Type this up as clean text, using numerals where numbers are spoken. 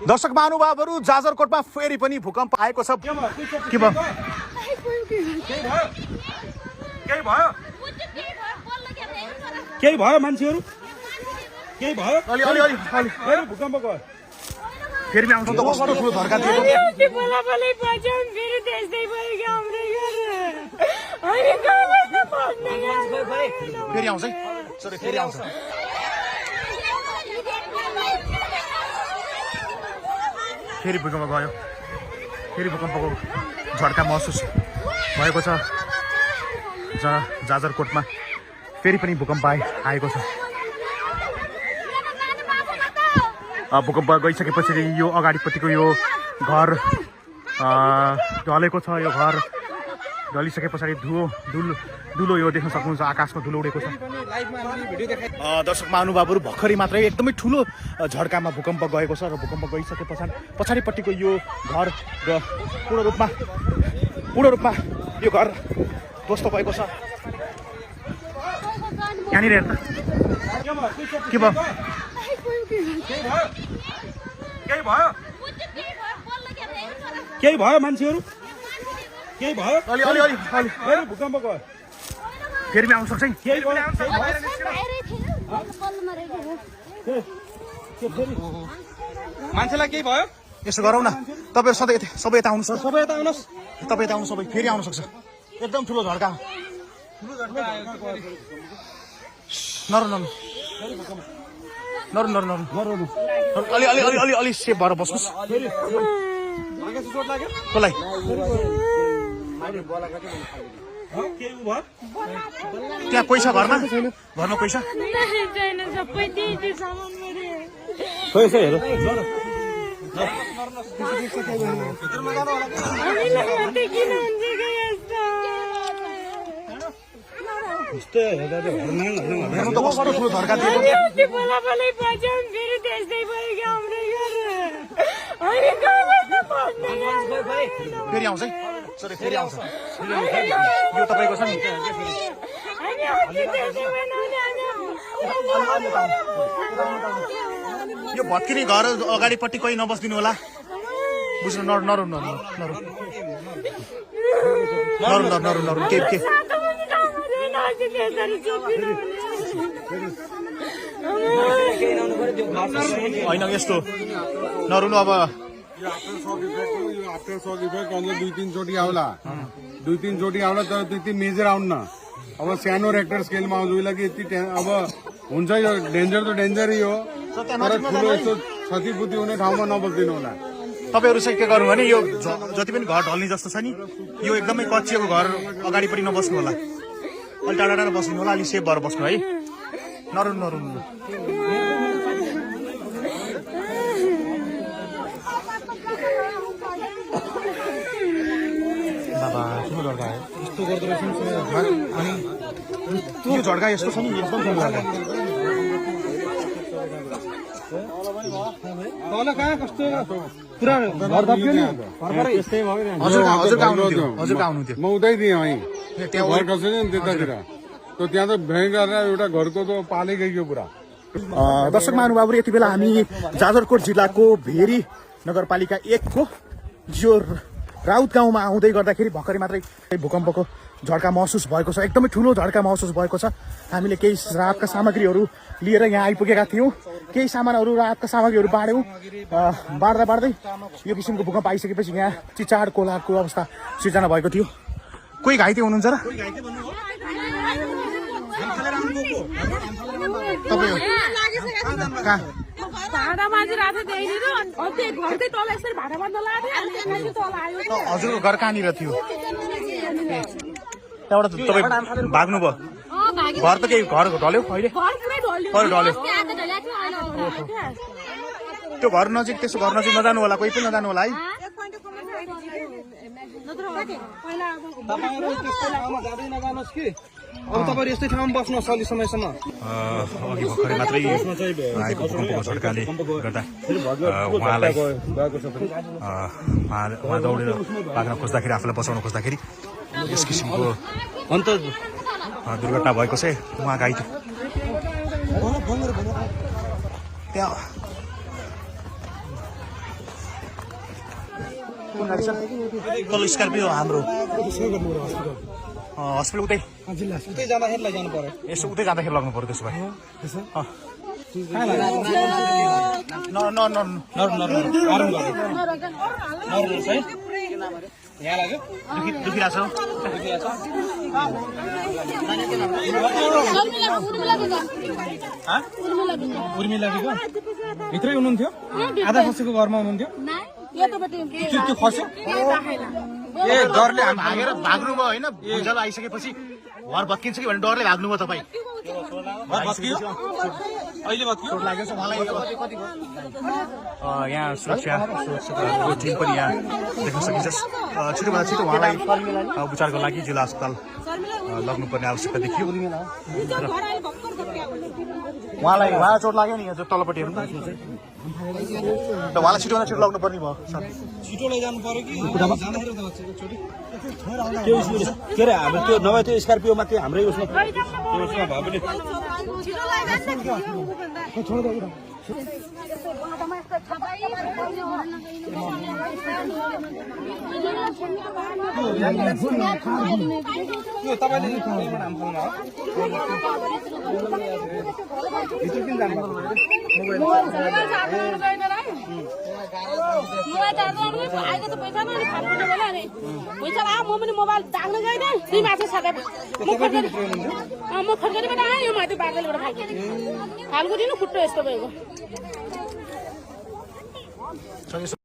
दर्शक महानुभावहरू जाजरकोटमा फेरि पनि भूकम्प आएको छ। के भयो? केही भयो मान्छेहरू? केही भयो? अलि भूकम्प गयो। फेरि आउँछ त कस्तो ठुलो धर्का थियो। फेरि आउँछ है सर, फेरि आउँछ। फेरि भूकम्प गयो। फेरि भूकम्पको झड्का महसुस भएको छ। जाजरकोटमा फेरि पनि भूकम्प आएको छ। भूकम्प गइसकेपछि यो अगाडिपट्टिको यो घर ढलेको छ। यो घर ढलिसके पछाडि धुलो यो देख्न सक्नुहुन्छ, आकाशमा धुलो उडेको छ। दर्शक महानुभावहरू भर्खरै मात्रै एकदमै ठुलो झड्कामा भूकम्प गएको छ र भूकम्प गइसके पछाडिपट्टिको यो घर पूर्ण रूपमा यो घर ध्वस्त भएको छ। यहाँनिर हेर्नु के भयो? केही भयो मान्छेहरू? केही भयो? अलि भूकम्प गयो। फेरि आउन सक्छ है। मान्छेलाई केही भयो? यसो गरौँ न, तपाईँहरू सबै यता आउनुहोस्। सबै यता आउनुहोस्। तपाईँ यता आउनु, सबै फेरि आउन सक्छ। एकदम ठुलो झड्का। नरु अलि सेफ भएर बस्नुहोस्। कसलाई? त्यहाँ कोही छ घरमा? कोही छ? हेर्नु त कस्तो ठुलो धर्का थियो। फेरि आउँछ है सर, फेरि आउँछ। यो तपाईँको छ नि। यो भत्किने घर अगाडिपट्टि कोही नबस्दिनु होला, बुझ्नु? नरु के होइन यस्तो नरुनु। अब आफ्टर सक इफेक्ट अन्त दुई तीन चोटि आउला तर त्यति मेजर आउन्न। अब सानो रेक्टर स्केलमा आउँछ उसलाई कि यति अब हुन्छ। यो डेन्जर त डेन्जरै हो, तर ठुलो यस्तो क्षतिपूर्ति हुने ठाउँमा नबस्दिनु होला। तपाईँहरू चाहिँ के गर्नु भने यो जति पनि घर ढल्ने जस्तो छ नि, यो एकदमै कच्चिएको घर अगाडिपट्टि नबस्नु होला, अलि टाढा बस्नु होला, अलिक सेफ भएर बस्नु है। नरुनु बाबा ठुलो झड्का हो। यस्तो गर्दो रहेछ अनि यो झड्का यस्तो छ नि, एकदम ठुलो झड्का। हजुरको आउनु थियो। म उतै थिएँ है, त्यहाँ घर कसैले नि त्यतातिर त त्यहाँ त भयङ्कर एउटा घरको त पालै गइयो पुरा। दर्शक महानुभावहरू, यति बेला हामी जाजरकोट जिल्लाको भेरी नगरपालिका 1 को जो राउत गाउँमा आउँदै गर्दाखेरि भर्खरै मात्रै भूकम्पको झड्का महसुस भएको छ। एकदमै ठुलो झड्का महसुस भएको छ। हामीले केही राहतका सामग्रीहरू लिएर यहाँ आइपुगेका थियौँ। केही सामानहरू राहतका सामग्रीहरू बाँड्दै यो किसिमको भूकम्प आइसकेपछि यहाँ चिचाड कोलाको अवस्था सिर्जना भएको थियो। कोही घाइते हुनुहुन्छ र? हजुरको घर कहाँनिर थियो? त्यहाँबाट तपाईँ भाग्नुभयो? घर त केही घर ढल्यो अहिले? ढल्यो। त्यो घर नजिक नजानु होला, कोही पनि नजानु होला है। अब तपाईहरु यस्तै ठाउँमा बस्नुहोस् अलि समयसम्म। अघि भर्खरै मात्रै आएको भूकम्पको झड्काले गर्दा उहाँलाई उहाँ दौडेर भाग्न खोज्दाखेरि, आफूलाई बचाउन खोज्दाखेरि यस किसिमको दुर्घटना भएको छ। उहाँ घाइते त्यहाँ कुन गाडी छ तल स्कर्पियो हाम्रो हस्पिटल उतै उतै जाँदाखेरि लैजानु पर्यो यसो उतै जाँदाखेरि लग्नु पर्यो त्यसो भए यहाँ लाग्यो दुखिरहेछ उर्मिला बिको भित्रै हुनुहुन्थ्यो आधा खसेको घरमा हुनुहुन्थ्यो त्यो खस्यो ए डरले भागेर भाग्नुभयो होइन भुइँचालो आइसकेपछि घर भत्किन्छ कि भन्ने डरले भाग्नुभयो तपाईँ भत्कियो अहिले भत्कियो लागेको छ मलाई यहाँ सुरक्षाको टिम पनि यहाँ देख्न सकिन्छ छिटोभन्दा छिटो उहाँलाई उपचारको लागि जिल्ला अस्पताल लग्नुपर्ने आवश्यकता देखियो उहाँलाई चोट लाग्यो नि यहाँ तलपट्टि हेर्नु त उहाँलाई छिटोभन्दा छिटो लग्नुपर्ने भयो छिटो लैजानु पर्यो कि जाँदाखेरि के अरे हाम्रो त्यो नभए त्यो स्कर्पियोमा त्यो हाम्रै उसमा भयो भने त्यो तपाईँले मोबाइल दाग्न गएन दुई माथि सके म फर्करीबाट आएँ यो माथि बादलबाट फाल्गुटी न खुट्टो यस्तो भएको